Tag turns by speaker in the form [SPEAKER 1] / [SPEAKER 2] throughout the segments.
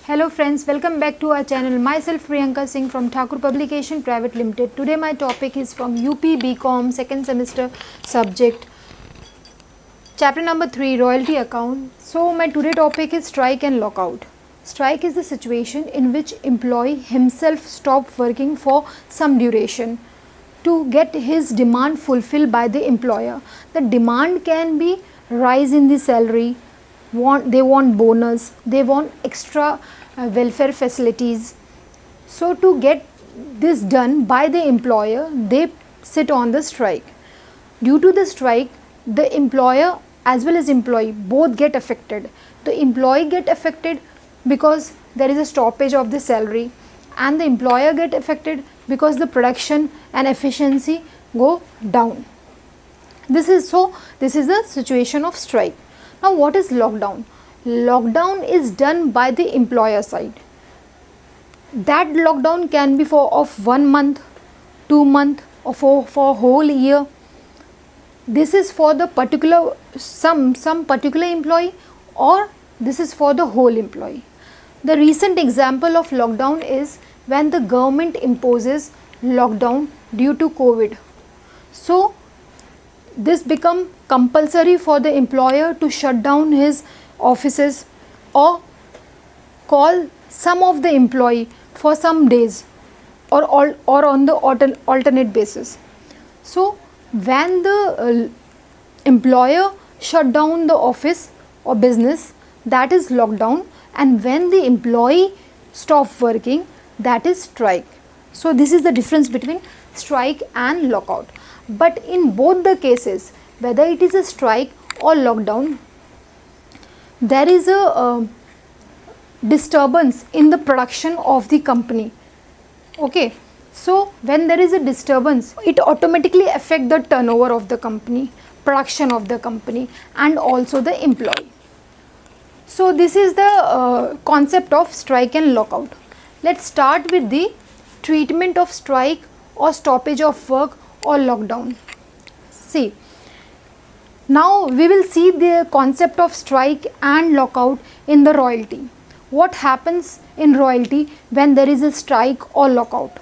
[SPEAKER 1] Hello friends, welcome back to our channel. Myself Priyanka Singh from Thakur Publication Private Limited. Today my topic is from UP BCom second semester subject chapter number 3 royalty account. So my today topic is strike and lockout. Strike is the situation in which employee himself stop working for some duration to get his demand fulfilled by the employer. The demand can be rise in the salary, they want bonus, they want extra welfare facilities. So to get this done by the employer, they sit on the strike. Due to the strike, the employer as well as employee both get affected. The employee get affected because there is a stoppage of the salary, and the employer get affected because the production and efficiency go down. This is the situation of strike. Now what is lockdown? Lockdown is done by the employer side. That lockdown can be for of 1 month, 2 month, or for whole year. This is for the particular some particular employee, or this is for the whole employee. The recent example of lockdown is when the government imposes lockdown due to COVID. So this become compulsory for the employer to shut down his offices or call some of the employee for some days or on the alternate basis. So when the employer shut down the office or business, that is lockdown, and when the employee stop working, that is strike. So this is the difference between strike and lockout. But in both the cases, whether it is a strike or lockdown, there is a disturbance in the production of the company. Okay, so when there is a disturbance, it automatically affects the turnover of the company, production of the company, and also the employee. So this is the concept of strike and lockout. Let's start with the treatment of strike or stoppage of work or lockdown. See, now we will see the concept of strike and lockout in the royalty. What happens in royalty when there is a strike or lockout?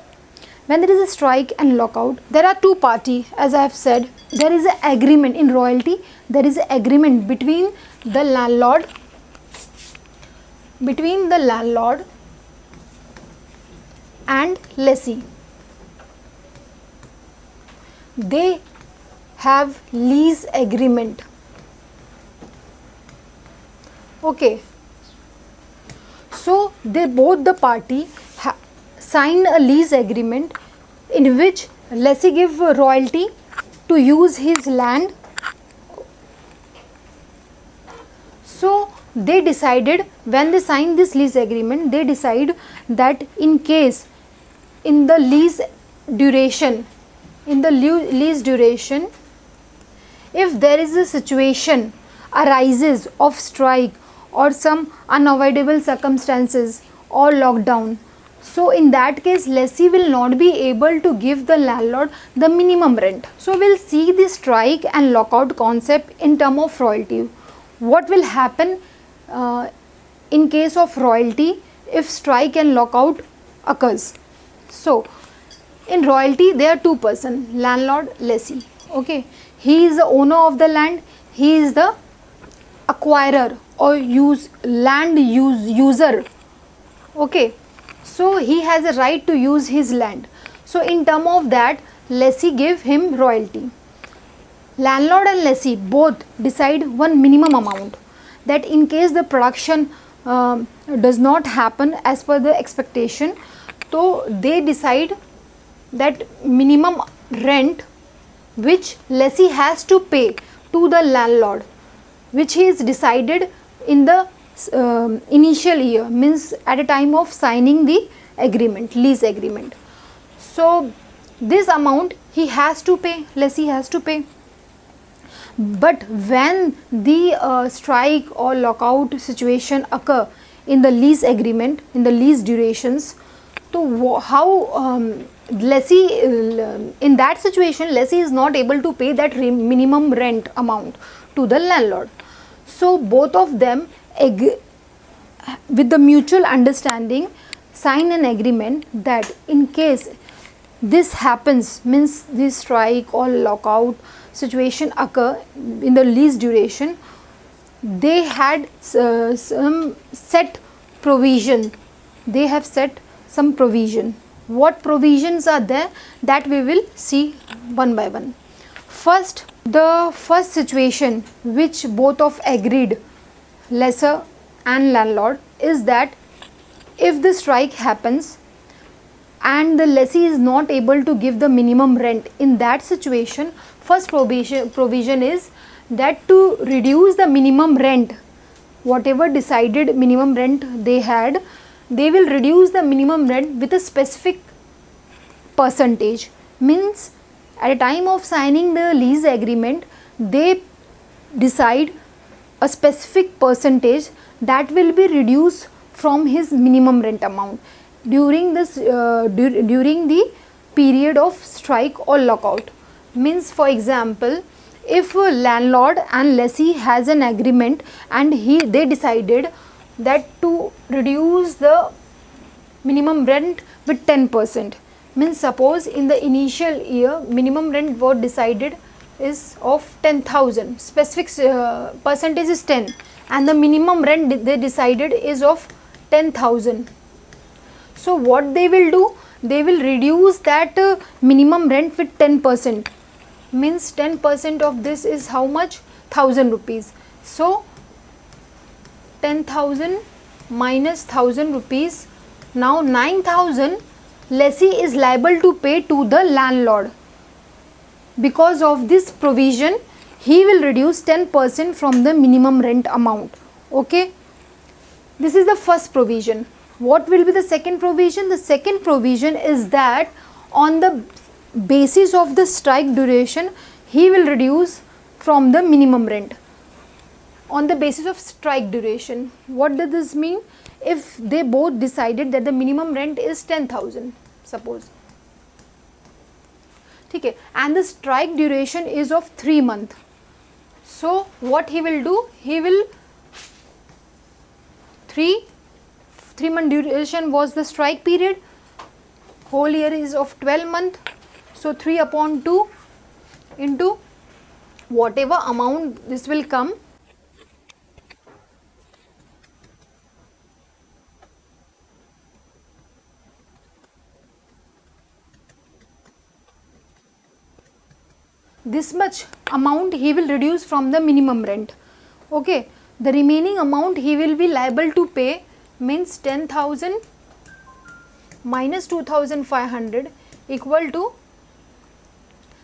[SPEAKER 1] When there is a strike and lockout, there are two parties. As I have said, there is an agreement in royalty. There is an agreement between the landlord and lessee. They have lease agreement. Okay, so they both the party sign a lease agreement in which lessee give royalty to use his land. So they decided, when they signed this lease agreement, they decide that in case in the lease duration, if there is a situation arises of strike or some unavoidable circumstances or lockdown, so in that case lessee will not be able to give the landlord the minimum rent. So we'll see the strike and lockout concept in term of royalty. What will happen in case of royalty if strike and lockout occurs? So in royalty there are two persons, landlord, lessee. Okay, he is the owner of the land, he is the acquirer or land user. Okay, so he has a right to use his land. So in term of that, lessee give him royalty. Landlord and lessee both decide one minimum amount, that in case the production does not happen as per the expectation, so they decide that minimum rent which lessee has to pay to the landlord, which is decided in the initial year, means at a time of signing the agreement, lease agreement. So this amount he has to pay, lessee has to pay. But when the strike or lockout situation occur in the lease agreement, in the lease durations, so how lessee in that situation lessee is not able to pay that minimum rent amount to the landlord. So both of them with the mutual understanding sign an agreement that in case this happens, means this strike or lockout situation occur in the lease duration, they had some set provision, they have set some provision. What provisions are there, that we will see one by one. First, the first situation which both of agreed, lessor and landlord, is that if the strike happens and the lessee is not able to give the minimum rent, in that situation first provision is that to reduce the minimum rent, whatever decided minimum rent they had, they will reduce the minimum rent with a specific percentage. Means at a time of signing the lease agreement, they decide a specific percentage that will be reduced from his minimum rent amount during this during the period of strike or lockout. Means, for example, if a landlord and lessee has an agreement and they decided that to reduce the minimum rent with 10%, means suppose in the initial year minimum rent was decided is of 10,000, specific percentage is 10, and the minimum rent they decided is of 10,000. So what they will do, they will reduce that minimum rent with 10%, means 10% of this is how much, 1000 rupees. So 10,000 minus 1000 rupees, now 9,000 lessee is liable to pay to the landlord. Because of this provision, he will reduce 10% from the minimum rent amount. Okay, this is the first provision. What will be the second provision? The second provision is that on the basis of the strike duration, he will reduce from the minimum rent. On the basis of strike duration, what does this mean? If they both decided that the minimum rent is 10,000, suppose, okay, and the strike duration is of 3 months. So what he will do, he will 3 month duration was the strike period, whole year is of 12 months. So 3 upon 2 into whatever amount this will come, this much amount he will reduce from the minimum rent. Okay, the remaining amount he will be liable to pay, means 10,000 minus 2,500 equal to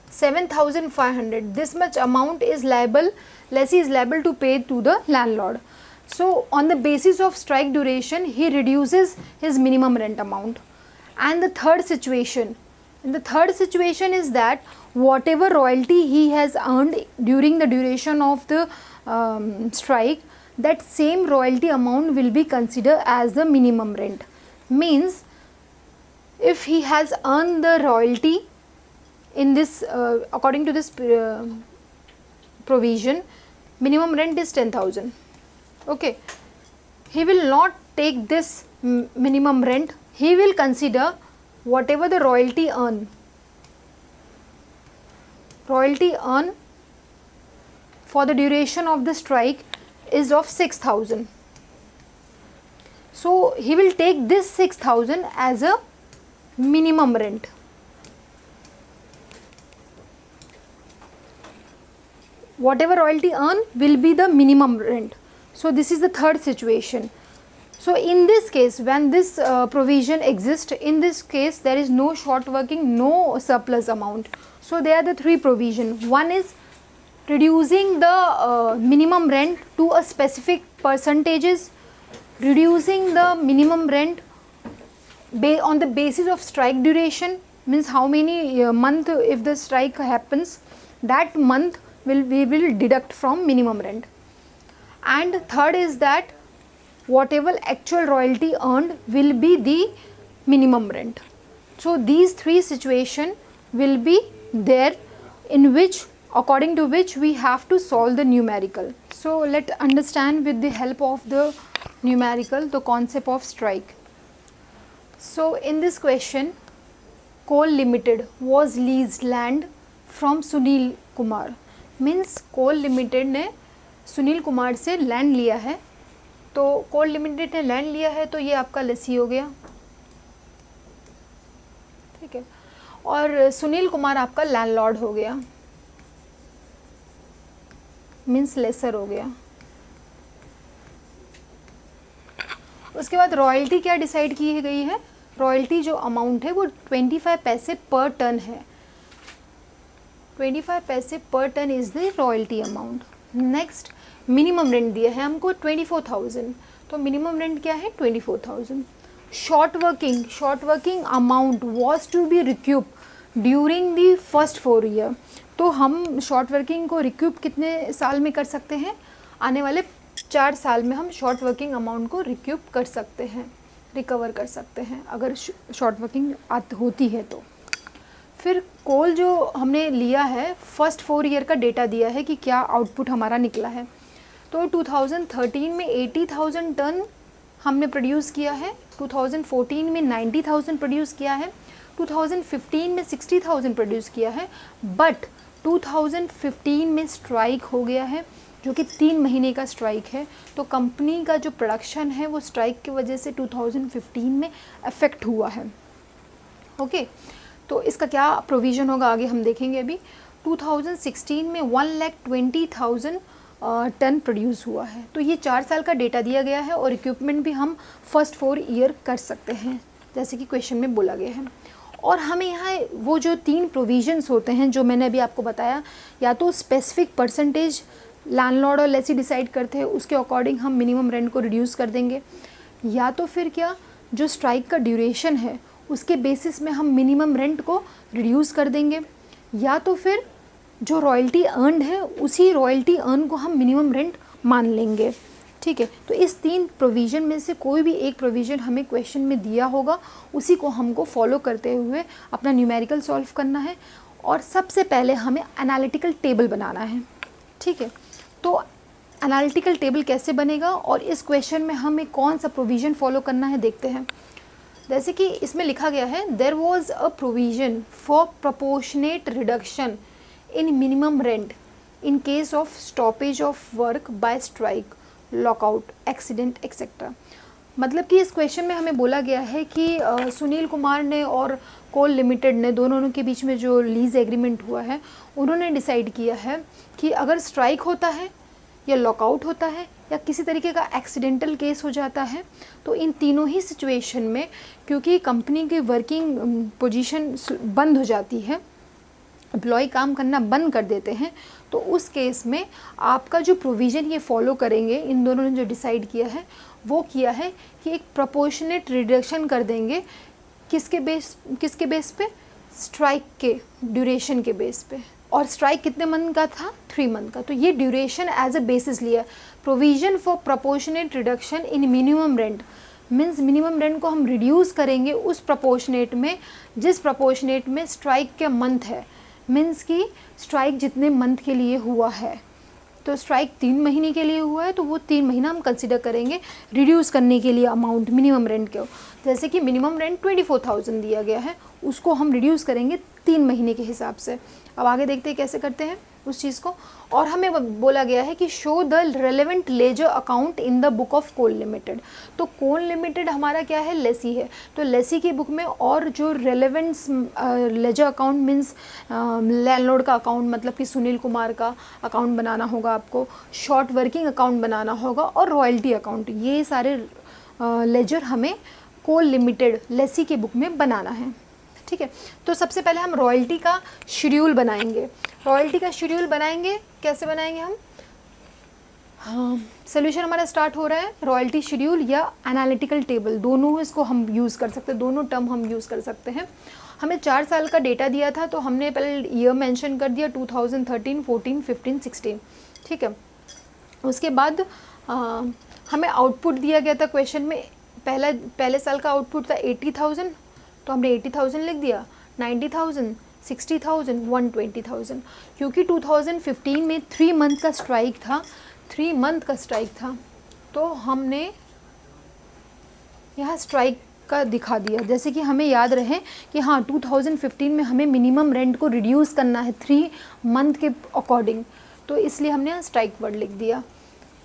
[SPEAKER 1] 7,500. This much amount is liable, lessee is liable to pay to the landlord. So on the basis of strike duration, he reduces his minimum rent amount. And the third situation, in the third situation is that whatever royalty he has earned during the duration of the strike, that same royalty amount will be considered as the minimum rent. Means if he has earned the royalty in this according to this provision, minimum rent is 10,000. Okay, he will not take this minimum rent, he will consider whatever the royalty earn for the duration of the strike is of 6,000. So he will take this 6,000 as a minimum rent. Whatever royalty earn will be the minimum rent. So this is the third situation. So in this case, when this provision exists, in this case there is no short working, no surplus amount. So there are the three provisions. One is reducing the minimum rent to a specific percentages, reducing the minimum rent on the basis of strike duration, means how many month if the strike happens, that month we will deduct from minimum rent. And third is that whatever actual royalty earned will be the minimum rent. So these three situations will be there, in which according to which we have to solve the numerical. So let's understand with the help of the numerical the concept of strike. So in this question, Coal Limited was leased land from Sunil Kumar. Means Coal Limited ने सुनील कुमार से land लिया है, तो Coal limited ने land लिया है तो ये आपका लेसी हो गया, ठीक है, और सुनील कुमार आपका लैंडलॉर्ड हो गया, मीन्स लेसर हो गया। उसके बाद रॉयल्टी क्या डिसाइड की गई है, रॉयल्टी जो अमाउंट है वो 25 पैसे पर टन है, 25 पैसे per ton is the royalty amount. Next minimum rent दिया है हमको 24,000, तो मिनिमम रेंट क्या है 24,000। Short working amount was to be recoup during the first 4 year, तो हम शॉर्ट वर्किंग को रिक्यूप कितने साल में कर सकते हैं, आने वाले 4 साल में हम शॉर्ट वर्किंग अमाउंट को रिक्यूप कर सकते हैं, रिकवर कर सकते हैं अगर शॉर्ट वर्किंग होती है तो। फिर कोल जो हमने लिया है फर्स्ट 4 ईयर का डेटा दिया है कि क्या आउटपुट हमारा निकला है, तो 2013 में 80,000 टन हमने प्रोड्यूस किया है, 2014 में 90,000 प्रोड्यूस किया है, 2015 में 60,000 प्रोड्यूस किया है, बट 2015 में स्ट्राइक हो गया है जो कि 3 महीने का स्ट्राइक है, तो कंपनी का जो प्रोडक्शन है वो स्ट्राइक की वजह से 2015 में अफेक्ट हुआ है। ओके, तो इसका क्या प्रोविज़न होगा आगे हम देखेंगे। अभी 2016 में 1,20,000 टन प्रोड्यूस हुआ है, तो ये 4 साल का डेटा दिया गया है और इक्विपमेंट भी हम फर्स्ट 4 ईयर कर सकते हैं जैसे कि क्वेश्चन में बोला गया है। और हमें यहाँ वो जो 3 प्रोविजंस होते हैं जो मैंने अभी आपको बताया, या तो स्पेसिफिक परसेंटेज लैंडलॉर्ड और लेसी डिसाइड करते हैं उसके अकॉर्डिंग हम मिनिमम रेंट को रिड्यूस कर देंगे, या तो फिर क्या जो स्ट्राइक का ड्यूरेशन है उसके बेसिस में हम मिनिमम रेंट को रिड्यूस कर देंगे, या तो फिर जो रॉयल्टी अर्नड है उसी रॉयल्टी अर्न को हम मिनिमम रेंट मान लेंगे, ठीक है। तो इस 3 प्रोविज़न में से कोई भी एक प्रोविज़न हमें क्वेश्चन में दिया होगा, उसी को हमको फॉलो करते हुए अपना न्यूमेरिकल सॉल्व करना है, और सबसे पहले हमें एनालिटिकल टेबल बनाना है, ठीक है। तो एनालिटिकल टेबल कैसे बनेगा और इस क्वेश्चन में हमें कौन सा प्रोविज़न फॉलो करना है देखते हैं। जैसे कि इसमें लिखा गया है, there was a provision for proportionate reduction in minimum rent in case of stoppage of work by strike, lockout, accident etcetera. मतलब कि इस क्वेश्चन में हमें बोला गया है कि सुनील कुमार ने और कोल लिमिटेड ने दोनों के बीच में जो लीज एग्रीमेंट हुआ है, उन्होंने डिसाइड किया है कि अगर स्ट्राइक होता है या लॉकआउट होता है या किसी तरीके का एक्सीडेंटल केस हो जाता है, तो इन तीनों ही सिचुएशन में क्योंकि कंपनी की वर्किंग पोजीशन बंद हो जाती है, एम्प्लॉय काम करना बंद कर देते हैं, तो उस केस में आपका जो प्रोविज़न ये फॉलो करेंगे, इन दोनों ने जो डिसाइड किया है वो किया है कि एक प्रोपोर्शनेट रिडक्शन कर देंगे, किसके बेस पे, स्ट्राइक के ड्यूरेशन के बेस पे। और स्ट्राइक कितने मंथ का था, 3 मंथ का, तो ये ड्यूरेशन एज अ बेसिस लिया। Provision for proportionate reduction in minimum rent means minimum rent को हम रिड्यूस करेंगे उस प्रोपोर्शनेट में जिस प्रोपोर्शनेट में स्ट्राइक के मंथ है, मीन्स कि स्ट्राइक जितने मंथ के लिए हुआ है, तो स्ट्राइक 3 महीने के लिए हुआ है तो वो 3 महीना हम कंसिडर करेंगे रिड्यूस करने के लिए अमाउंट मिनिमम रेंट को। जैसे कि मिनिमम रेंट 24,000 दिया गया है, उसको हम रिड्यूस करेंगे 3 महीने के हिसाब से। अब आगे देखते हैं कैसे करते हैं उस चीज़ को। और हमें बोला गया है कि show the relevant ledger account in the book of Coal Limited. तो कोल लिमिटेड हमारा क्या है, लेसी है, तो लेसी की बुक में और जो relevant ledger account means landlord का अकाउंट, मतलब कि सुनील कुमार का अकाउंट बनाना होगा आपको, शॉर्ट वर्किंग अकाउंट बनाना होगा और रॉयल्टी अकाउंट, ये सारे लेजर हमें कोल लिमिटेड लेसी के बुक में बनाना है, ठीक है। तो सबसे पहले हम रॉयल्टी का शेड्यूल बनाएंगे। रॉयल्टी का शेड्यूल बनाएंगे, कैसे बनाएंगे हम, हाँ, सोल्यूशन हमारा स्टार्ट हो रहा है। रॉयल्टी शेड्यूल या एनालिटिकल टेबल, दोनों इसको हम यूज़ कर सकते हैं, दोनों टर्म हम यूज़ कर सकते हैं। हमें 4 साल का डेटा दिया था तो हमने पहले ईयर मेंशन कर दिया 2013, 14, 15, 16, ठीक है। उसके बाद हमें आउटपुट दिया गया था क्वेश्चन में, पहले साल का आउटपुट था 80,000, तो हमने 80,000 लिख दिया, 90,000, 60,000, 120,000। क्योंकि 2015 में 3 मंथ का स्ट्राइक था, 3 मंथ का स्ट्राइक था, तो हमने यहाँ स्ट्राइक का दिखा दिया, जैसे कि हमें याद रहे कि हाँ 2015 में हमें मिनिमम रेंट को रिड्यूस करना है 3 मंथ के अकॉर्डिंग, तो इसलिए हमने यहाँ स्ट्राइक वर्ड लिख दिया।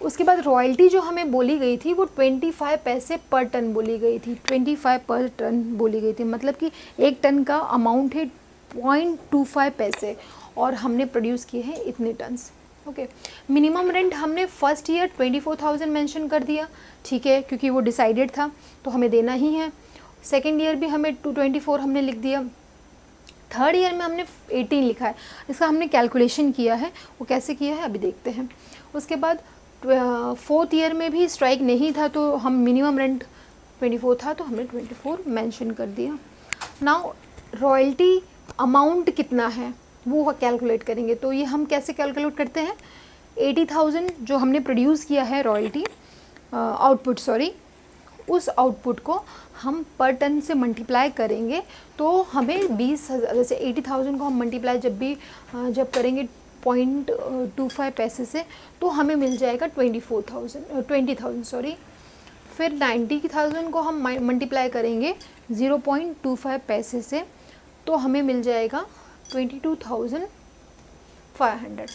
[SPEAKER 1] उसके बाद रॉयल्टी जो हमें बोली गई थी वो 25 पैसे पर टन बोली गई थी, 25 पर टन बोली गई थी, मतलब कि 1 टन का अमाउंट है 0.25 पैसे और हमने प्रोड्यूस किए हैं इतने टन्स। ओके, मिनिमम रेंट हमने फर्स्ट ईयर 24,000 मेंशन कर दिया, ठीक है, क्योंकि वो डिसाइडेड था तो हमें देना ही है। सेकेंड ईयर भी हमें 224 हमने लिख दिया। थर्ड ईयर में हमने 18 लिखा है, इसका हमने कैलकुलेशन किया है, वो कैसे किया है अभी देखते हैं। उसके बाद फोर्थ ईयर में भी स्ट्राइक नहीं था तो हम मिनिमम रेंट 24 था तो हमने 24 मेंशन कर दिया। नाउ रॉयल्टी अमाउंट कितना है वो कैलकुलेट करेंगे, तो ये हम कैसे कैलकुलेट करते हैं, 80,000 जो हमने प्रोड्यूस किया है रॉयल्टी आउटपुट, सॉरी, उस आउटपुट को हम पर टन से मल्टीप्लाई करेंगे तो हमें 20,000, जैसे 80,000 को हम मल्टीप्लाई जब करेंगे 0.25 पैसे से तो हमें मिल जाएगा 20,000 सॉरी। फिर 90,000 को हम मल्टीप्लाई करेंगे 0.25 पैसे से तो हमें मिल जाएगा 22,500।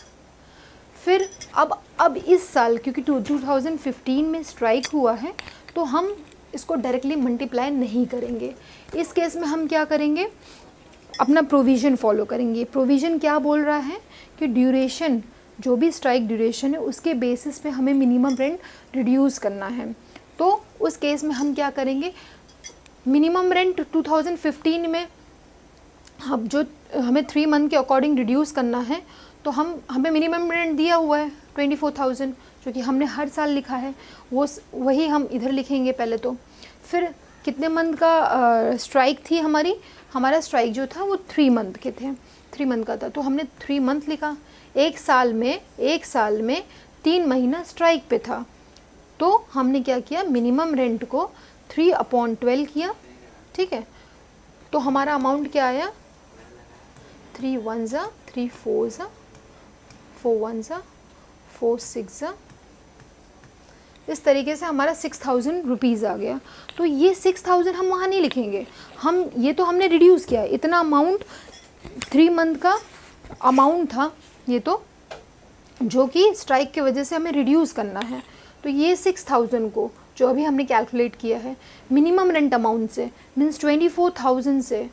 [SPEAKER 1] फिर अब इस साल क्योंकि 2015 में स्ट्राइक हुआ है तो हम इसको डायरेक्टली मल्टीप्लाई नहीं करेंगे। इस केस में हम क्या करेंगे, अपना प्रोविज़न फॉलो करेंगे। प्रोविज़न क्या बोल रहा है कि ड्यूरेशन, जो भी स्ट्राइक ड्यूरेशन है उसके बेसिस पे हमें मिनिमम रेंट रिड्यूस करना है। तो उस केस में हम क्या करेंगे, मिनिमम रेंट 2015 में अब जो हमें 3 मंथ के अकॉर्डिंग रिड्यूस करना है तो हमें मिनिमम रेंट दिया हुआ है 24,000 जो कि हमने हर साल लिखा है, वही हम इधर लिखेंगे पहले। तो फिर कितने मंथ का स्ट्राइक थी हमारा स्ट्राइक जो था वो 3 मंथ के थे, 3 मंथ का था तो हमने 3 मंथ लिखा। एक साल में 3 महीना स्ट्राइक पे था तो हमने क्या किया, मिनिमम रेंट को 3/12 किया, ठीक है। तो हमारा अमाउंट क्या आया, 3 1 3 4 4 1 4 6 इस तरीके से हमारा 6,000 रुपीज़ आ गया। तो ये 6,000 हम वहाँ नहीं लिखेंगे, ये तो हमने रिड्यूस किया, इतना अमाउंट 3 मंथ का अमाउंट था ये, तो जो कि स्ट्राइक की वजह से हमें रिड्यूस करना है। तो ये 6,000 को जो अभी हमने कैलकुलेट किया है मिनिमम रेंट अमाउंट से, मीन्स 24,000 से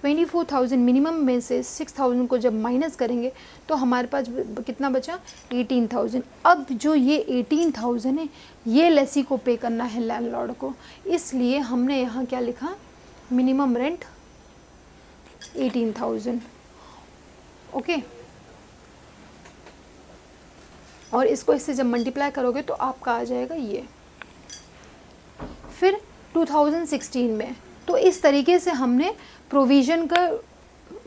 [SPEAKER 1] 24,000 मिनिमम में से 6,000 को जब माइनस करेंगे तो हमारे पास कितना बचा, 18,000। अब जो ये 18,000 है ये लेसी को पे करना है लैंडलॉर्ड को, इसलिए हमने यहाँ क्या लिखा, मिनिमम रेंट 18,000। ओके, और इसको इससे जब मल्टीप्लाई करोगे तो आपका आ जाएगा ये। फिर 2016 में तो इस तरीके से हमने प्रोविज़न का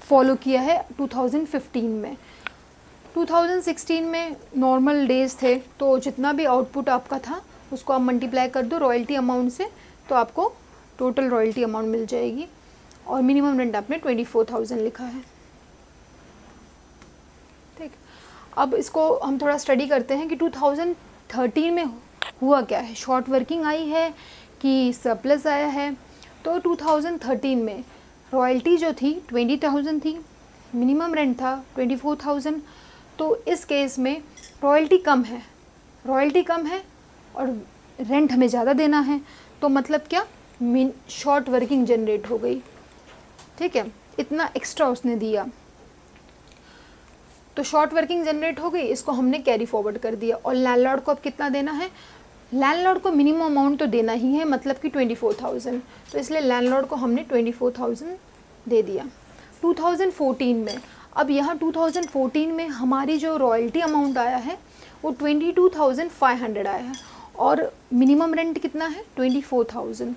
[SPEAKER 1] फॉलो किया है 2015 में। 2016 में नॉर्मल डेज़ थे तो जितना भी आउटपुट आपका था उसको आप मल्टीप्लाई कर दो रॉयल्टी अमाउंट से तो आपको टोटल रॉयल्टी अमाउंट मिल जाएगी, और मिनिमम रेंट आपने 24,000 लिखा है, ठीक। अब इसको हम थोड़ा स्टडी करते हैं कि 2013 में हुआ क्या है, शॉर्ट वर्किंग आई है कि सरप्लस आया है। तो 2013 में रॉयल्टी जो थी 20,000 थी, मिनिमम रेंट था 24,000। तो इस केस में रॉयल्टी कम है और रेंट हमें ज़्यादा देना है, तो मतलब क्या, शॉर्ट वर्किंग जनरेट हो गई, ठीक है, इतना एक्स्ट्रा उसने दिया तो शॉर्ट वर्किंग जनरेट हो गई, इसको हमने कैरी फॉरवर्ड कर दिया। और लैंडलॉर्ड को अब कितना देना है, लैंडलॉर्ड को मिनिमम अमाउंट तो देना ही है, मतलब कि 24,000, तो इसलिए लैंडलॉर्ड को हमने 24,000 दे दिया। 2014 में, अब यहाँ 2014 में हमारी जो रॉयल्टी अमाउंट आया है वो 22,500 आया है और मिनिमम रेंट कितना है 24,000।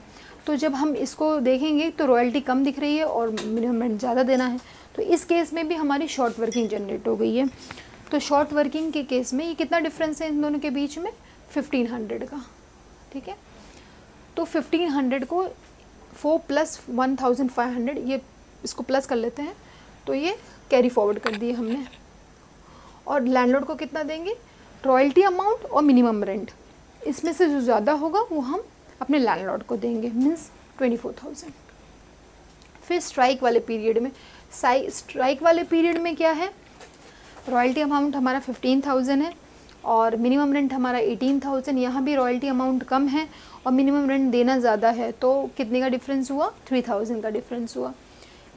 [SPEAKER 1] तो जब हम इसको देखेंगे तो रॉयल्टी कम दिख रही है और मिनिमम रेंट ज़्यादा देना है, तो इस केस में भी हमारी शॉर्ट वर्किंग जनरेट हो गई है। तो शॉर्ट वर्किंग के केस में ये कितना डिफरेंस है इन दोनों के बीच में, 1500 का, ठीक है। तो 1500 को 4 + 1,500, ये इसको प्लस कर लेते हैं, तो ये कैरी फॉरवर्ड कर दिए हमने। और लैंडलॉर्ड को कितना देंगे, रॉयल्टी अमाउंट और मिनिमम रेंट, इसमें से जो ज़्यादा होगा वो हम अपने लैंडलॉर्ड को देंगे, मीन्स 24,000। फिर स्ट्राइक वाले पीरियड में, स्ट्राइक वाले पीरियड में क्या है, रॉयल्टी अमाउंट हमारा 15,000 है और मिनिमम रेंट हमारा 18,000। यहाँ भी रॉयल्टी अमाउंट कम है और मिनिमम रेंट देना ज़्यादा है, तो कितने का डिफरेंस हुआ, 3,000 का डिफरेंस हुआ।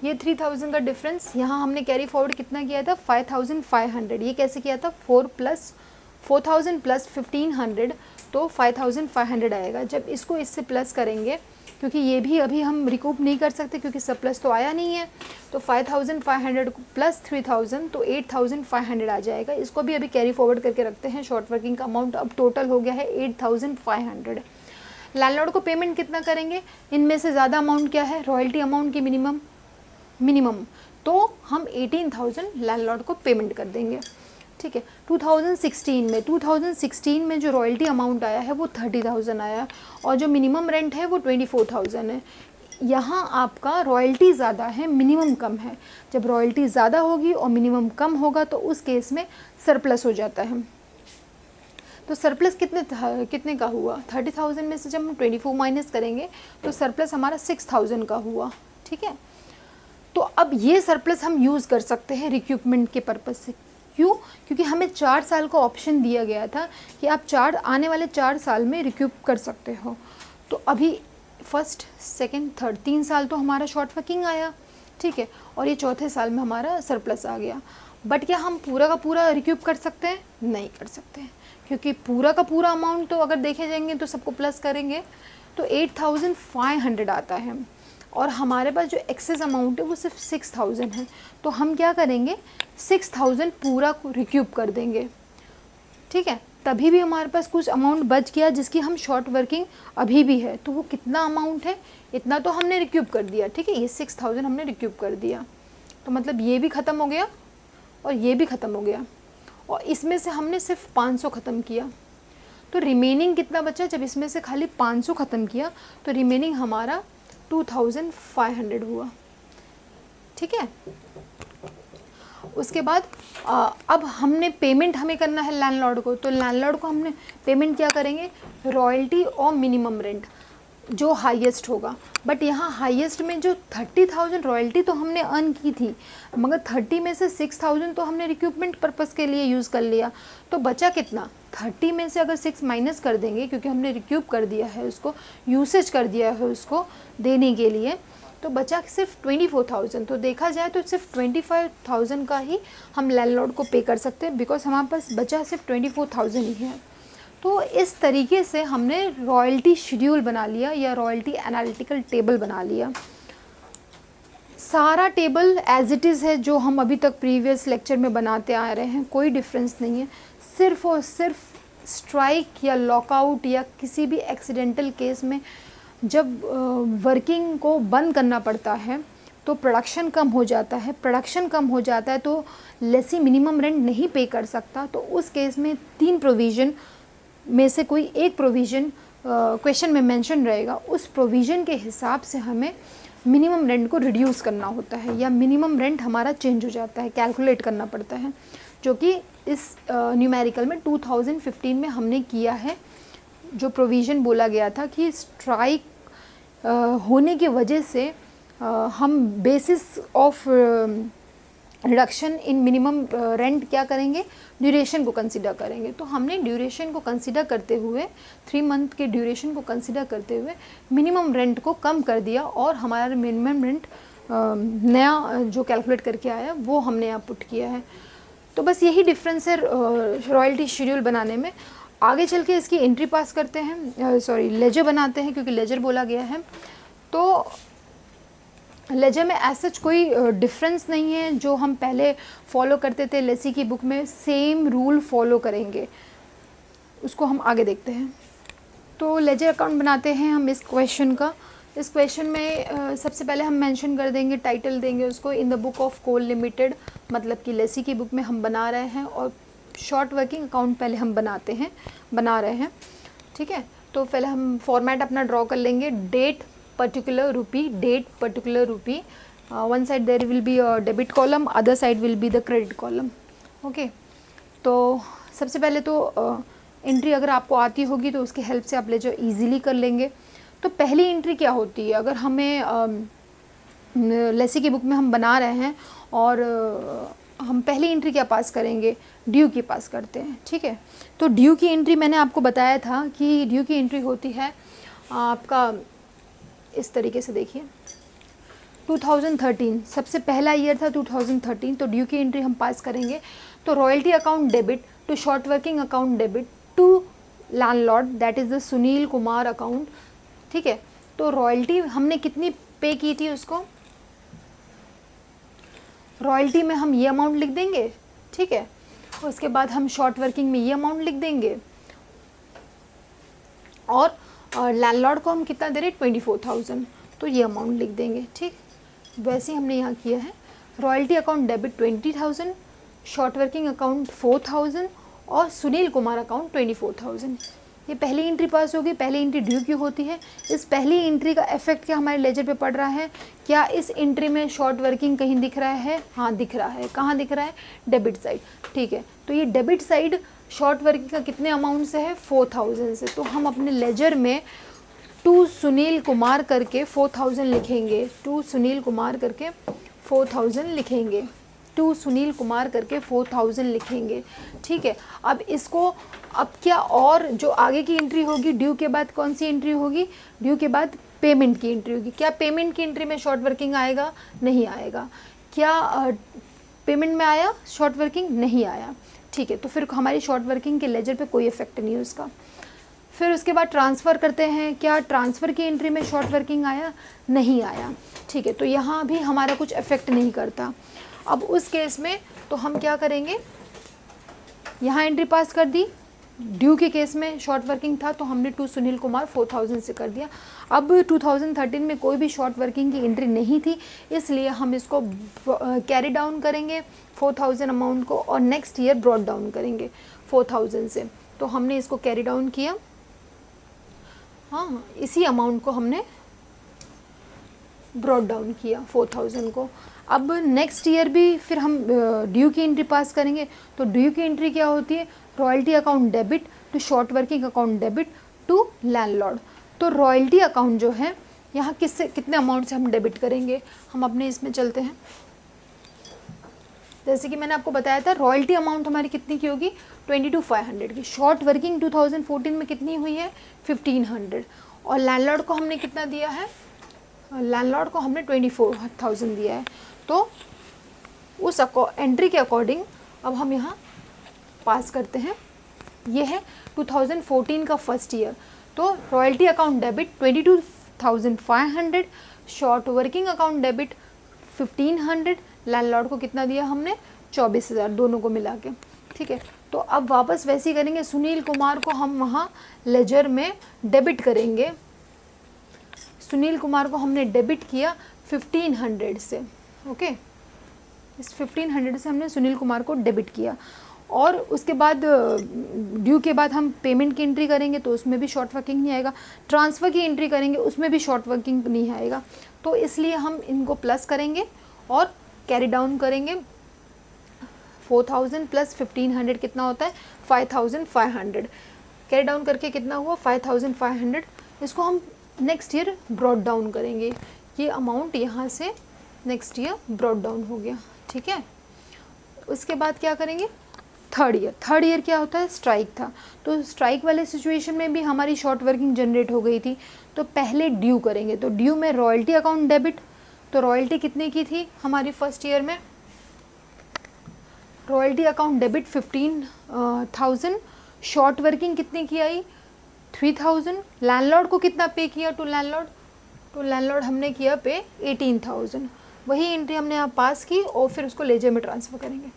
[SPEAKER 1] ये 3,000 का डिफरेंस यहाँ हमने कैरी फॉरवर्ड कितना किया था, 5,500। ये कैसे किया था, 4,000 प्लस 1,500, तो 5,500 आएगा। जब इसको इससे प्लस करेंगे, क्योंकि ये भी अभी हम रिकूप नहीं कर सकते क्योंकि सरप्लस तो आया नहीं है, तो 5,500 प्लस 3,000 तो 8,500 आ जाएगा। इसको भी अभी कैरी फॉरवर्ड करके रखते हैं। शॉर्ट वर्किंग का अमाउंट अब टोटल हो गया है 8,500। लैंडलॉर्ड को पेमेंट कितना करेंगे, इनमें से ज़्यादा अमाउंट क्या है, रॉयल्टी अमाउंट की मिनिमम, तो हम 18,000 लैंडलॉर्ड को पेमेंट कर देंगे। ठीक है, 2016 में जो रॉयल्टी अमाउंट आया है वो 30,000 आया और जो मिनिमम रेंट है वो 24,000 है। यहाँ आपका रॉयल्टी ज़्यादा है, मिनिमम कम है। जब रॉयल्टी ज़्यादा होगी और मिनिमम कम होगा तो उस केस में सरप्लस हो जाता है। तो सरप्लस कितने का हुआ, 30,000 में से जब हम 24 माइनस करेंगे तो सरप्लस हमारा 6,000 का हुआ। ठीक है, तो अब ये सरप्लस हम यूज़ कर सकते हैं रिक्यूपमेंट के पर्पज़ से। क्यों, क्योंकि हमें 4 साल का ऑप्शन दिया गया था कि आप आने वाले 4 साल में रिक्यूप कर सकते हो। तो अभी फर्स्ट, सेकंड, थर्ड 3 साल तो हमारा शॉर्ट वर्किंग आया, ठीक है, और ये चौथे साल में हमारा सरप्लस आ गया। बट क्या हम पूरा का पूरा रिक्यूप कर सकते हैं, नहीं कर सकते हैं, क्योंकि पूरा का पूरा अमाउंट तो अगर देखे जाएंगे तो सबको प्लस करेंगे तो 8,500 आता है और हमारे पास जो एक्सेस अमाउंट है वो सिर्फ 6,000 है। तो हम क्या करेंगे, 6,000 पूरा को रिक्यूप कर देंगे। ठीक है, तभी भी हमारे पास कुछ अमाउंट बच गया जिसकी हम शॉर्ट वर्किंग अभी भी है। तो वो कितना अमाउंट है, इतना तो हमने रिक्यूप कर दिया। ठीक है, ये 6,000 हमने रिक्यूप कर दिया, तो मतलब ये भी ख़त्म हो गया और ये भी ख़त्म हो गया और इसमें से हमने सिर्फ 500 ख़त्म किया। तो रिमेनिंग कितना बचा, जब इसमें से खाली 500 ख़त्म किया तो रिमेनिंग हमारा 2,500 हुआ। ठीक है, उसके बाद अब हमने पेमेंट हमें करना है लैंडलॉर्ड को। तो लैंडलॉर्ड को हमने पेमेंट क्या करेंगे, रॉयल्टी और मिनिमम रेंट जो हाईएस्ट होगा। बट यहाँ हाईएस्ट में जो 30,000 रॉयल्टी तो हमने अर्न की थी, मगर 30 में से 6,000 तो हमने रिक्रूटमेंट पर्पस के लिए यूज़ कर लिया। तो बचा कितना, 30 में से अगर 6 माइनस कर देंगे, क्योंकि हमने रिक्यूप कर दिया है उसको, यूसेज कर दिया है उसको देने के लिए, तो बचा सिर्फ 24,000। तो देखा जाए तो सिर्फ 25,000 का ही हम लैंडलॉर्ड को पे कर सकते हैं, बिकॉज हमारे पास बचा सिर्फ 24,000 ही है। तो इस तरीके से हमने रॉयल्टी शेड्यूल बना लिया या रॉयल्टी एनालिटिकल टेबल बना लिया। सारा टेबल एज इट इज़ है जो हम अभी तक प्रीवियस लेक्चर में बनाते आ रहे हैं, कोई डिफरेंस नहीं है। सिर्फ और सिर्फ स्ट्राइक या लॉकआउट या किसी भी एक्सीडेंटल केस में जब वर्किंग को बंद करना पड़ता है तो प्रोडक्शन कम हो जाता है, प्रोडक्शन कम हो जाता है तो लेसी मिनिमम रेंट नहीं पे कर सकता। तो उस केस में 3 प्रोविज़न में से कोई एक प्रोविज़न क्वेश्चन में मेंशन रहेगा, उस प्रोविज़न के हिसाब से हमें मिनिमम रेंट को रिड्यूस करना होता है या मिनिमम रेंट हमारा चेंज हो जाता है, कैलकुलेट करना पड़ता है, जो कि इस न्यूमेरिकल में 2015 में हमने किया है। जो प्रोविज़न बोला गया था कि स्ट्राइक होने की वजह से हम basis of reduction in minimum rent क्या करेंगे, ड्यूरेशन को कंसिडर करेंगे। तो हमने ड्यूरेशन को कंसिडर करते हुए 3 मंथ के ड्यूरेशन को कंसिडर करते हुए मिनिमम रेंट को कम कर दिया और हमारा मिनिमम रेंट नया जो कैलकुलेट करके आया वो हमने यहाँ पुट किया है। तो बस यही डिफरेंस है रॉयल्टी शेड्यूल बनाने में। आगे चल के इसकी एंट्री पास करते हैं, लेजर बनाते हैं, क्योंकि लेजर बोला गया है। तो लेजर में एज सच कोई डिफरेंस नहीं है, जो हम पहले फॉलो करते थे लेसी की बुक में सेम रूल फॉलो करेंगे, उसको हम आगे देखते हैं। तो लेजर अकाउंट बनाते हैं हम इस क्वेश्चन का। इस क्वेश्चन में सबसे पहले हम मेंशन कर देंगे, टाइटल देंगे उसको in the book of Coal Limited, मतलब कि लेसी की बुक में हम बना रहे हैं और शॉर्ट वर्किंग अकाउंट पहले हम बना रहे हैं। ठीक है, तो पहले हम फॉर्मेट अपना ड्रॉ कर लेंगे। Date particular rupee, one side there will be a debit column, other side will be the credit column. Okay, तो सबसे पहले तो एंट्री अगर आपको आती होगी तो उसकी हेल्प से आप लेजर ईजिली कर लेंगे। तो पहली एंट्री क्या होती है, अगर हमें लेसी की बुक में हम बना रहे हैं और हम पहली एंट्री क्या पास करेंगे, ड्यू की पास करते हैं, ठीक है। तो ड्यू की एंट्री मैंने आपको बताया था कि ड्यू की एंट्री होती है आपका इस तरीके से, देखिए 2013 सबसे पहला ईयर था 2013, तो ड्यू की एंट्री हम पास करेंगे। तो royalty account debit to short working account debit to landlord, that is the Sunil Kumar account, ठीक है। तो रॉयल्टी हमने कितनी पे की थी उसको, रॉयल्टी में हम ये अमाउंट लिख देंगे, ठीक है। उसके बाद हम शॉर्ट वर्किंग में ये अमाउंट लिख देंगे और लैंडलॉर्ड को हम कितना दे रहे हैं 24,000, तो ये अमाउंट लिख देंगे, ठीक। वैसे ही हमने यहाँ किया है। Royalty account debit 20,000, short working account 4,000 और सुनील कुमार अकाउंट 24,000। ये पहली एंट्री पास होगी। पहली एंट्री ड्यू की होती है। इस पहली एंट्री का इफेक्ट क्या हमारे लेजर पे पड़ रहा है, क्या इस एंट्री में शॉर्ट वर्किंग कहीं दिख रहा है, हाँ दिख रहा है। कहाँ दिख रहा है, डेबिट साइड, ठीक है। तो ये डेबिट साइड शॉर्ट वर्किंग का कितने अमाउंट से है, 4,000 से। तो हम अपने लेजर में टू सुनील कुमार करके 4,000 लिखेंगे, टू सुनील कुमार करके 4,000 लिखेंगे, टू सुनील कुमार करके 4,000 लिखेंगे, ठीक है। अब इसको, अब क्या और जो आगे की एंट्री होगी, ड्यू के बाद कौन सी एंट्री होगी, ड्यू के बाद पेमेंट की एंट्री होगी। क्या पेमेंट की एंट्री में शॉर्ट वर्किंग आएगा, नहीं आएगा। क्या पेमेंट में आया शॉर्ट वर्किंग, नहीं आया, ठीक है। तो फिर हमारी शॉर्ट वर्किंग के लेजर पे कोई इफेक्ट नहीं है उसका। फिर उसके बाद ट्रांसफ़र करते हैं, क्या ट्रांसफ़र की एंट्री में शॉर्ट वर्किंग आया, नहीं आया, ठीक है। तो यहाँ भी हमारा कुछ इफेक्ट नहीं करता। अब उस केस में तो हम क्या करेंगे, यहाँ एंट्री पास कर दी। ड्यू के केस में शॉर्ट वर्किंग था तो हमने टू सुनील कुमार 4,000 से कर दिया। अब 2013 में कोई भी शॉर्ट वर्किंग की एंट्री नहीं थी, इसलिए हम इसको कैरी डाउन करेंगे 4,000 अमाउंट को और नेक्स्ट ईयर ब्रॉड डाउन करेंगे 4,000 से। तो हमने इसको कैरी डाउन किया, हाँ इसी अमाउंट को हमने ब्रॉड डाउन किया 4,000 को। अब नेक्स्ट ईयर भी फिर हम ड्यू की एंट्री पास करेंगे। तो ड्यू की एंट्री क्या होती है, royalty account debit to short working account debit to landlord. तो रॉयल्टी अकाउंट जो है यहाँ किससे, कितने अमाउंट से हम डेबिट करेंगे, हम अपने इसमें चलते हैं। जैसे कि मैंने आपको बताया था रॉयल्टी अमाउंट हमारी कितनी की होगी, 22,500 की। शॉर्ट वर्किंग 2014 में कितनी हुई है, 1,500। और लैंडलॉर्ड को हमने कितना दिया है, लैंडलॉर्ड को हमने 24,000 दिया है। तो उस एंट्री के अकॉर्डिंग अब हम यहाँ पास करते हैं। ये है 2014 का फर्स्ट ईयर। तो royalty account debit 22,500, short working account debit 1,500, landlord को कितना दिया हमने, 24,000, दोनों को मिला के, ठीक है। तो अब वापस वैसे ही करेंगे, सुनील कुमार को हम वहाँ लेजर में डेबिट करेंगे। सुनील कुमार को हमने डेबिट किया 1,500 से, ओके। इस 1,500 से हमने सुनील कुमार को डेबिट किया। और उसके बाद ड्यू के बाद हम पेमेंट की एंट्री करेंगे तो उसमें भी शॉर्ट वर्किंग नहीं आएगा। ट्रांसफ़र की एंट्री करेंगे उसमें भी शॉर्ट वर्किंग नहीं आएगा। तो इसलिए हम इनको प्लस करेंगे और कैरी डाउन करेंगे। 4,000 प्लस 1,500 कितना होता है, 5,500। कैरी डाउन करके कितना हुआ, 5,500। इसको हम नेक्स्ट ईयर ब्रॉड डाउन करेंगे। ये अमाउंट यहाँ से नेक्स्ट ईयर ब्रॉड डाउन हो गया, ठीक है। उसके बाद क्या करेंगे, थर्ड ईयर क्या होता है, स्ट्राइक था। तो स्ट्राइक वाले सिचुएशन में भी हमारी शॉर्ट वर्किंग जनरेट हो गई थी। तो पहले ड्यू करेंगे। तो ड्यू में रॉयल्टी अकाउंट डेबिट, तो रॉयल्टी कितने की थी हमारी फर्स्ट ईयर में, royalty account debit 15,000, short working कितने की आई, 3,000। लैंडलॉर्ड को कितना पे किया टू लैंडलॉर्ड, तो लैंडलॉर्ड हमने किया पे 18,000। वही एंट्री हमने यहाँ पास की और फिर उसको लेजर में ट्रांसफ़र करेंगे।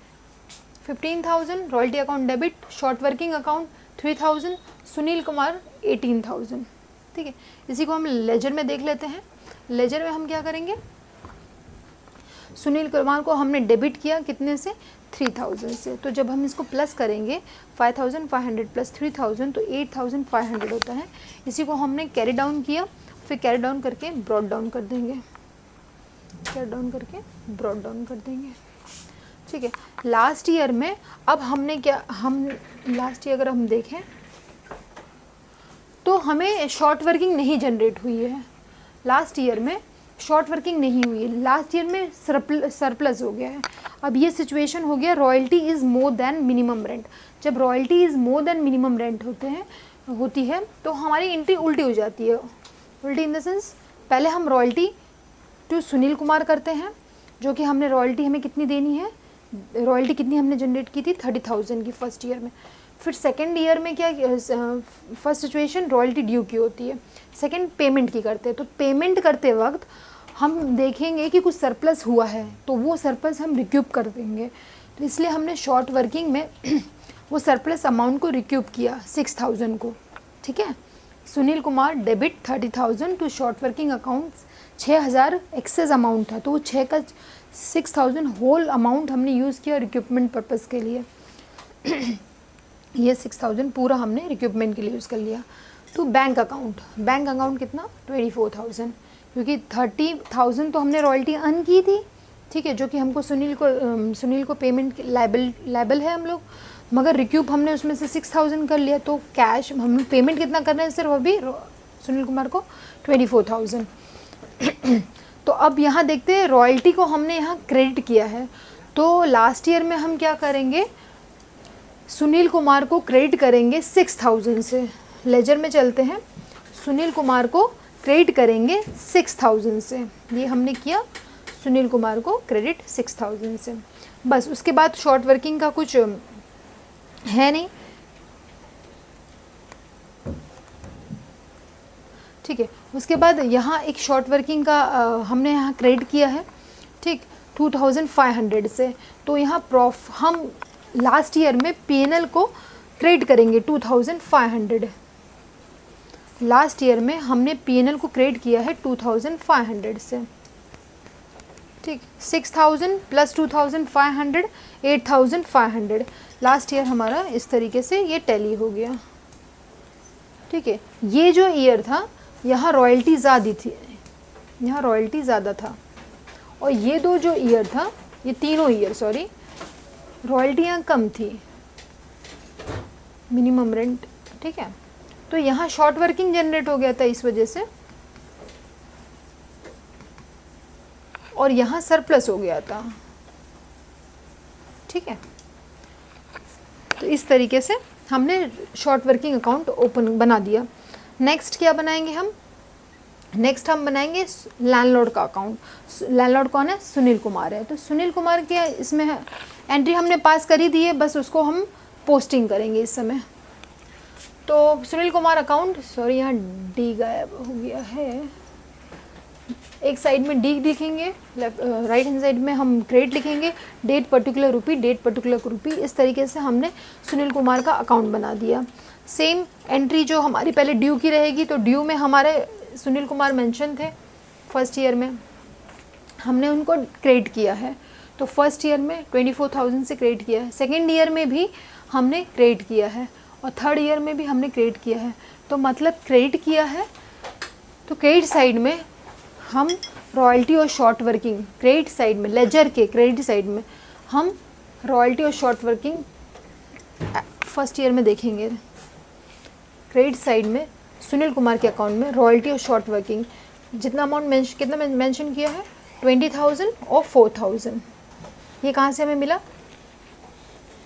[SPEAKER 1] 15,000 royalty account debit, short working account 3,000, Sunil Kumar 18,000, ठीक है। इसी को हम लेजर में देख लेते हैं। लेजर में हम क्या करेंगे, सुनील कुमार को हमने डेबिट किया कितने से, 3,000 से। तो जब हम इसको प्लस करेंगे 5,500 प्लस 3,000 तो 8,500 होता है। इसी को हमने कैरी डाउन किया, फिर कैरी डाउन करके ब्रॉड डाउन कर देंगे, कैरी डाउन करके ब्रॉड डाउन कर देंगे, ठीक है। लास्ट ईयर में अब हमने क्या, हम लास्ट ईयर अगर हम देखें तो हमें शॉर्ट वर्किंग नहीं जनरेट हुई है, लास्ट ईयर में शॉर्ट वर्किंग नहीं हुई है, लास्ट ईयर में सरप्लस हो गया है। अब ये सिचुएशन हो गया royalty is more than minimum rent. जब royalty is more than minimum rent होती है तो हमारी एंट्री उल्टी हो जाती है। उल्टी इन द सेंस, पहले हम रॉयल्टी टू सुनील कुमार करते हैं, जो कि हमने रॉयल्टी हमें कितनी देनी है, रॉयल्टी कितनी हमने जनरेट की थी 30,000 की फर्स्ट ईयर में। फिर सेकेंड ईयर में क्या, फर्स्ट सिचुएशन रॉयल्टी ड्यू की होती है, सेकेंड पेमेंट की करते हैं। तो पेमेंट करते वक्त हम देखेंगे कि कुछ सरप्लस हुआ है तो वो सरप्लस हम रिक्यूप कर देंगे। तो इसलिए हमने शॉर्ट वर्किंग में वो सरप्लस अमाउंट को रिक्यूप किया 6,000 को, ठीक है। Sunil Kumar debit 30,000 to short working accounts, 6,000 excess amount था तो वो 6,000 होल अमाउंट हमने यूज़ किया रिक्यूपमेंट पर्पज़ के लिए। ये 6,000 पूरा हमने रिक्यूपमेंट के लिए यूज़ कर लिया। तो बैंक अकाउंट कितना 24,000, क्योंकि 30,000 तो हमने रॉयल्टी अर्न की थी, ठीक है, जो कि हमको सुनील को पेमेंट लायबल है हम लोग, मगर रिक्यूप हमने उसमें से 6,000 कर लिया। तो कैश हम पेमेंट कितना कर रहे हैं सिर्फ अभी सुनील कुमार को 24,000। तो अब यहाँ देखते हैं रॉयल्टी को हमने यहाँ क्रेडिट किया है, तो लास्ट ईयर में हम क्या करेंगे, सुनील कुमार को क्रेडिट करेंगे 6,000 से। लेजर में चलते हैं, सुनील कुमार को क्रेडिट करेंगे 6,000 से, ये हमने किया, सुनील कुमार को क्रेडिट 6,000 से। बस उसके बाद शॉर्ट वर्किंग का कुछ है नहीं, ठीक है। उसके बाद यहाँ एक शॉर्ट वर्किंग का हमने यहाँ क्रेडिट किया है, ठीक, 2,500 से। तो यहाँ हम लास्ट ईयर में पीएनएल को क्रेडिट करेंगे 2,500। लास्ट ईयर में हमने पीएनएल को क्रेडिट किया है 2,500 से, ठीक। 6,000 प्लस 2,500 8,500 लास्ट ईयर हमारा इस तरीके से ये टैली हो गया, ठीक है। ये जो ईयर था यहाँ रॉयल्टी ज़्यादा थी, यहाँ रॉयल्टी ज़्यादा था, और ये दो जो ईयर था, ये तीनों ईयर सॉरी, रॉयल्टी यहाँ कम थी, मिनिमम रेंट, ठीक है। तो यहाँ शॉर्ट वर्किंग जनरेट हो गया था इस वजह से, और यहाँ सरप्लस हो गया था, ठीक है। तो इस तरीके से हमने शॉर्ट वर्किंग अकाउंट ओपन बना दिया। नेक्स्ट क्या बनाएंगे हम, नेक्स्ट हम बनाएंगे लैंडलॉर्ड का अकाउंट। लैंडलॉर्ड कौन है, सुनील कुमार है। तो सुनील कुमार के इसमें एंट्री हमने पास करी दी है, बस उसको हम पोस्टिंग करेंगे इस समय। तो सुनील कुमार अकाउंट, सॉरी यहाँ डी गायब हो गया है, एक साइड में डी लिखेंगे, राइट हैंड साइड में हम क्रेडिट लिखेंगे, डेट पर्टिकुलर रुपी, इस तरीके से हमने सुनील कुमार का अकाउंट बना दिया। सेम एंट्री जो हमारी पहले ड्यू की रहेगी, तो ड्यू में हमारे सुनील कुमार मेंशन थे फर्स्ट ईयर में, हमने उनको क्रेडिट किया है। तो फर्स्ट ईयर में 24,000 से क्रेडिट किया है, सेकेंड ईयर में भी हमने क्रेडिट किया है, और थर्ड ईयर में भी हमने क्रेडिट किया है। तो मतलब क्रेडिट किया है, तो क्रेडिट साइड में हम रॉयल्टी और शॉर्ट वर्किंग, क्रेडिट साइड में, लेजर के क्रेडिट साइड में हम रॉयल्टी और शॉर्ट वर्किंग फर्स्ट ईयर में देखेंगे। क्रेडिट साइड में सुनील कुमार के अकाउंट में रॉयल्टी और शॉर्ट वर्किंग जितना अमाउंट कितना मेंशन किया है 20,000 और 4,000, ये कहाँ से हमें मिला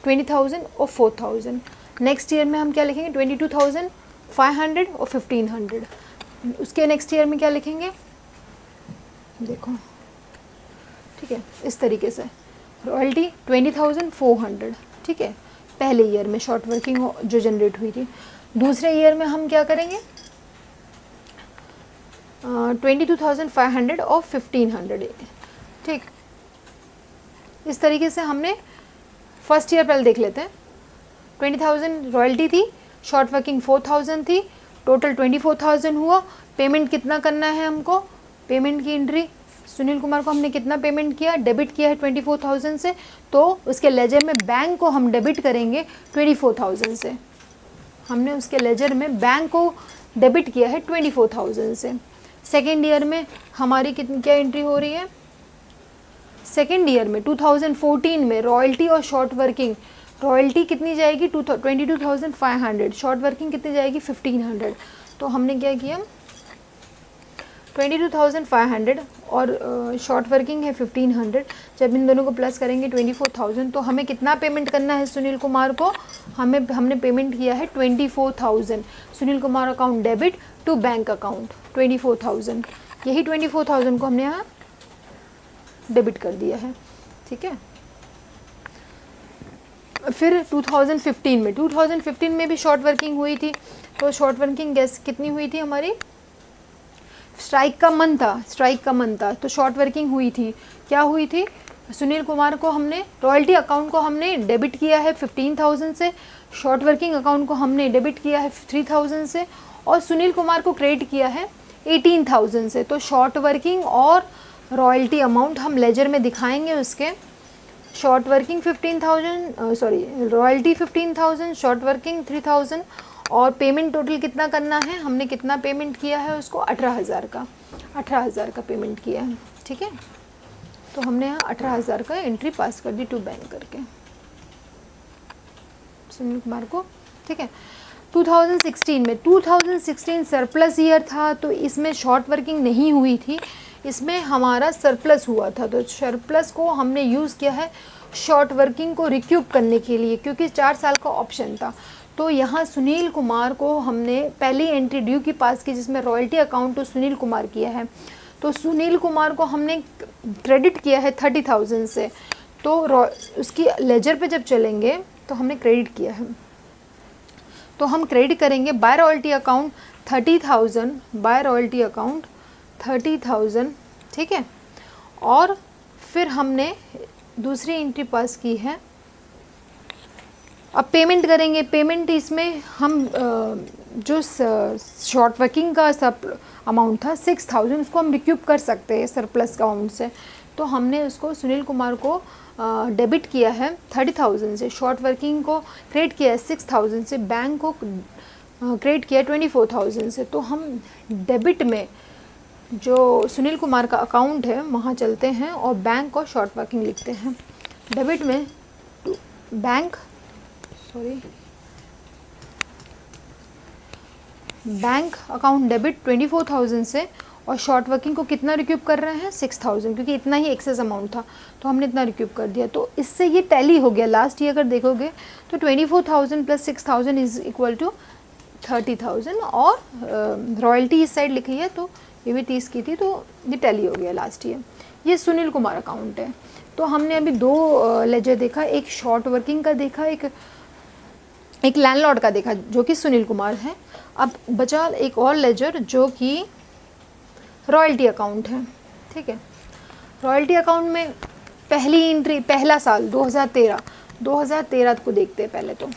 [SPEAKER 1] 20,000 और 4,000। नेक्स्ट ईयर में हम क्या लिखेंगे 22,500 और 1,500। उसके नेक्स्ट ईयर में क्या लिखेंगे, देखो, ठीक है, इस तरीके से रॉयल्टी 20,400, ठीक है, पहले ईयर में शॉर्ट वर्किंग जो जनरेट हुई थी। दूसरे ईयर में हम क्या करेंगे 22,500 और 1,500, ठीक। इस तरीके से हमने फर्स्ट ईयर पहले देख लेते हैं। 20,000 रॉयल्टी थी, शॉर्ट वर्किंग 4,000 थी, टोटल 24,000 हुआ। पेमेंट कितना करना है हमको, पेमेंट की एंट्री, सुनील कुमार को हमने कितना पेमेंट किया, डेबिट किया है 24,000 से, तो उसके लेजर में बैंक को हम डेबिट करेंगे 24,000 से। हमने उसके लेजर में बैंक को डेबिट किया है 24,000 से। सेकेंड ईयर में हमारी कितनी क्या एंट्री हो रही है सेकेंड ईयर में 2014 में रॉयल्टी और शॉर्ट वर्किंग, रॉयल्टी कितनी जाएगी 22,500, शॉर्ट वर्किंग कितनी जाएगी 1,500। तो हमने क्या किया 22,500 और शॉर्ट वर्किंग है 1,500, जब इन दोनों को प्लस करेंगे 24,000, तो हमें कितना पेमेंट करना है सुनील कुमार को, हमने पेमेंट किया है 24,000। Sunil Kumar account debit to bank account 24,000, यही 24,000 को हमने यहाँ डेबिट कर दिया है, ठीक है। फिर 2015 में भी शॉर्ट वर्किंग हुई थी, तो शॉर्ट वर्किंग गैस कितनी हुई थी हमारी, स्ट्राइक का मन था तो शॉर्ट वर्किंग हुई थी, क्या हुई थी, सुनील कुमार को हमने रॉयल्टी अकाउंट को हमने डेबिट किया है 15,000 से, शॉर्ट वर्किंग अकाउंट को हमने डेबिट किया है 3,000 से, और सुनील कुमार को क्रेडिट किया है 18,000 से। तो शॉर्ट वर्किंग और रॉयल्टी अमाउंट हम लेजर में दिखाएंगे उसके, short working 15,000 royalty 15,000, short working 3,000, और पेमेंट टोटल कितना करना है, हमने कितना पेमेंट किया है उसको 18,000 का पेमेंट किया है, ठीक है। तो हमने यहाँ 18,000 का एंट्री पास कर दी टू बैंक करके सुनील कुमार को, ठीक है। 2016 सरप्लस ईयर था, तो इसमें शॉर्ट वर्किंग नहीं हुई थी, इसमें हमारा सरप्लस हुआ था, तो सरप्लस को हमने यूज़ किया है शॉर्ट वर्किंग को रिक्यूप करने के लिए, क्योंकि 4 साल का ऑप्शन था। तो यहाँ सुनील कुमार को हमने पहली एंट्री ड्यू की पास की, जिसमें रॉयल्टी अकाउंट तो सुनील कुमार किया है, तो सुनील कुमार को हमने क्रेडिट किया है 30,000 से, तो उसकी लेजर पे जब चलेंगे तो हमने क्रेडिट किया है, तो हम क्रेडिट करेंगे by royalty account 30,000, by royalty account 30,000, ठीक है। और फिर हमने दूसरी एंट्री पास की है, अब पेमेंट करेंगे, पेमेंट इसमें हम जो शॉर्ट वर्किंग का सब अमाउंट था 6,000, उसको हम रिक्यूप कर सकते हैं सरप्लस अकाउंट से, तो हमने उसको सुनील कुमार को डेबिट किया है 30,000 से, शॉर्ट वर्किंग को क्रेडिट किया है 6,000 से, बैंक को क्रेडिट किया 24,000 से। तो हम डेबिट में जो सुनील कुमार का अकाउंट है वहाँ चलते हैं और बैंक और शॉर्ट वर्किंग लिखते हैं। डेबिट में बैंक अकाउंट डेबिट 24,000 से, और शॉर्ट वर्किंग को कितना रिक्यूप कर रहे हैं 6,000, क्योंकि इतना ही एक्सेस अमाउंट था तो हमने इतना रिक्यूप कर दिया। तो इससे ये टैली हो गया, लास्ट ईयर अगर देखोगे तो 24,000 प्लस 6,000 इज इक्वल टू 30,000, और रॉयल्टी इस साइड लिखी है तो ये भी 30 की थी, तो ये टैली हो गया लास्ट ईयर। ये सुनील कुमार अकाउंट है। तो हमने अभी 2 लेजर देखा, एक शॉर्ट वर्किंग का देखा, एक लैंडलॉर्ड का देखा जो कि सुनील कुमार है। अब बचा एक और लेजर जो कि रॉयल्टी अकाउंट है, ठीक है। रॉयल्टी अकाउंट में पहली एंट्री, पहला साल 2013 को देखते हैं पहले। तो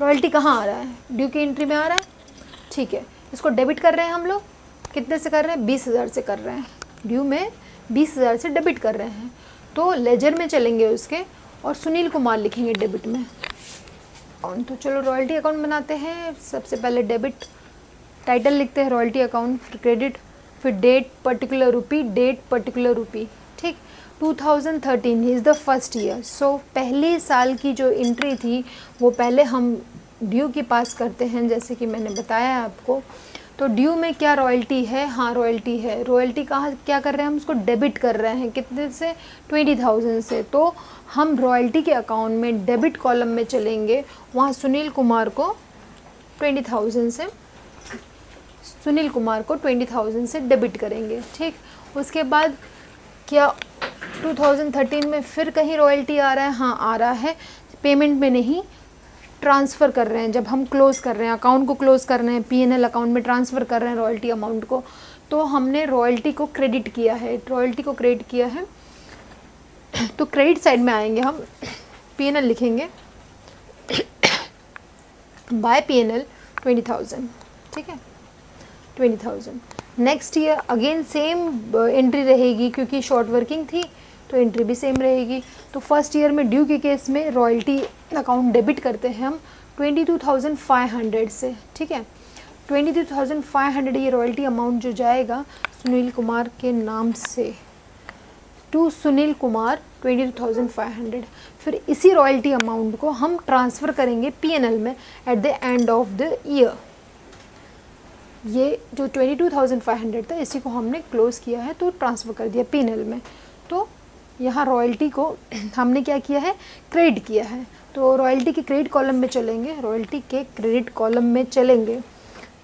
[SPEAKER 1] रॉयल्टी कहाँ आ रहा है, ड्यू की एंट्री में आ रहा है, ठीक है। इसको डेबिट कर रहे हैं हम लोग, कितने से कर रहे हैं 20,000 से कर रहे हैं, ड्यू में 20,000 से डेबिट कर रहे हैं। तो लेजर में चलेंगे उसके और सुनील कुमार लिखेंगे डेबिट में। तो चलो रॉयल्टी अकाउंट बनाते हैं। सबसे पहले डेबिट टाइटल लिखते हैं रॉयल्टी अकाउंट, फिर क्रेडिट, फिर डेट पर्टिकुलर रुपी, ठीक। 2013 इज़ द फर्स्ट ईयर, सो पहले साल की जो एंट्री थी वो पहले हम ड्यू की पास करते हैं, जैसे कि मैंने बताया आपको। तो ड्यू में क्या रॉयल्टी है, हाँ रॉयल्टी है। रॉयल्टी कहाँ क्या कर रहे हैं हम, उसको डेबिट कर रहे हैं, कितने से 20,000 से। तो हम रॉयल्टी के अकाउंट में डेबिट कॉलम में चलेंगे, वहाँ सुनील कुमार को 20,000 से डेबिट करेंगे, ठीक। उसके बाद क्या 2013 में फिर कहीं रॉयल्टी आ रहा है, हाँ आ रहा है, पेमेंट में नहीं, ट्रांसफ़र कर रहे हैं। जब हम क्लोज़ कर रहे हैं अकाउंट को, क्लोज़ कर रहे हैं, P&L अकाउंट में ट्रांसफ़र कर रहे हैं रॉयल्टी अमाउंट को, तो हमने रॉयल्टी को क्रेडिट किया है, तो क्रेडिट साइड में आएंगे हम, P&L लिखेंगे बाय P&L 20,000, ठीक है 20,000। Next year again same entry रहेगी, क्योंकि शॉर्ट वर्किंग थी तो एंट्री भी सेम रहेगी। तो फर्स्ट ईयर में ड्यू के केस में रॉयल्टी अकाउंट डेबिट करते हैं हम 22,500 से, ठीक है। 22,500 ये रॉयल्टी अमाउंट जो जाएगा सुनील कुमार के नाम से, टू सुनील कुमार 22,500। फिर इसी रॉयल्टी अमाउंट को हम ट्रांसफ़र करेंगे पीएनएल में at the end of the year. ये जो 22,500 था इसी को हमने क्लोज़ किया है तो ट्रांसफ़र कर दिया पीएनएल में। तो यहाँ रॉयल्टी को हमने क्या किया है, क्रेडिट किया है। तो रॉयल्टी के क्रेडिट कॉलम में चलेंगे, रॉयल्टी के क्रेडिट कॉलम में चलेंगे,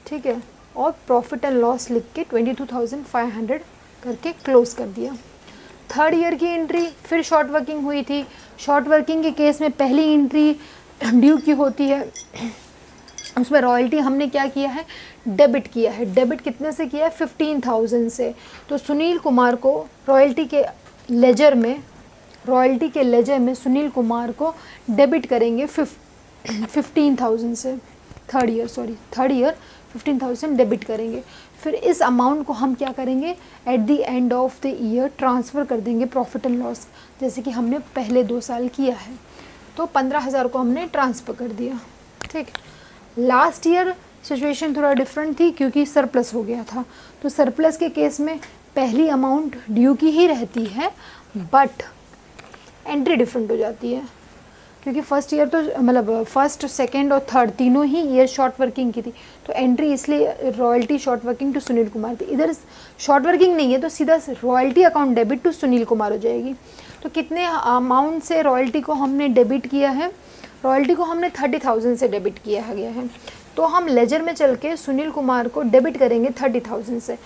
[SPEAKER 1] ठीक है। और प्रॉफिट एंड लॉस लिख के 22,500 करके क्लोज़ कर दिया। थर्ड ईयर की एंट्री फिर शॉर्ट वर्किंग हुई थी। शॉर्ट वर्किंग के केस में पहली एंट्री ड्यू की होती है, उसमें रॉयल्टी हमने क्या किया है, डेबिट किया है। डेबिट कितने से किया है, 15,000 से। तो सुनील कुमार को रॉयल्टी के लेजर में सुनील कुमार को डेबिट करेंगे 15,000 से। थर्ड ईयर 15,000 डेबिट करेंगे। फिर इस अमाउंट को हम क्या करेंगे, at the end of the year transfer कर देंगे प्रॉफिट एंड लॉस, जैसे कि हमने पहले 2 साल किया है। तो 15,000 को हमने ट्रांसफ़र कर दिया, ठीक। लास्ट ईयर सिचुएशन थोड़ा डिफरेंट थी क्योंकि सरप्लस हो गया था। तो सरप्लस के केस में पहली अमाउंट ड्यू की ही रहती है, बट एंट्री डिफरेंट हो जाती है क्योंकि फर्स्ट ईयर तो मतलब फर्स्ट, सेकंड और थर्ड तीनों ही ईयर शॉर्ट वर्किंग की थी। तो एंट्री इसलिए royalty short working to Sunil Kumar थी। इधर शॉर्ट वर्किंग नहीं है तो सीधा royalty account debit to Sunil Kumar हो जाएगी। तो कितने अमाउंट से रॉयल्टी को हमने डेबिट किया है, रॉयल्टी को हमने 30,000 से डेबिट किया गया है। तो हम लेजर में चल के सुनील कुमार को डेबिट करेंगे 30,000 से।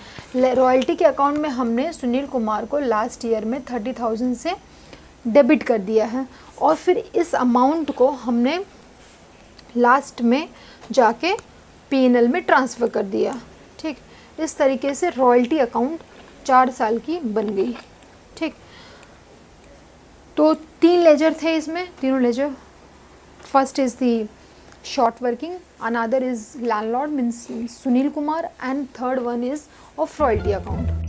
[SPEAKER 1] रॉयल्टी के अकाउंट में हमने सुनील कुमार को लास्ट ईयर में 30,000 से डेबिट कर दिया है और फिर इस अमाउंट को हमने लास्ट में जाके पीएनएल में ट्रांसफ़र कर दिया, ठीक। इस तरीके से रॉयल्टी अकाउंट 4 साल की बन गई, ठीक। तो 3 लेजर थे इसमें, तीनों ledger, first is the short working, another is landlord means Sunil Kumar, and third one is of royalty account.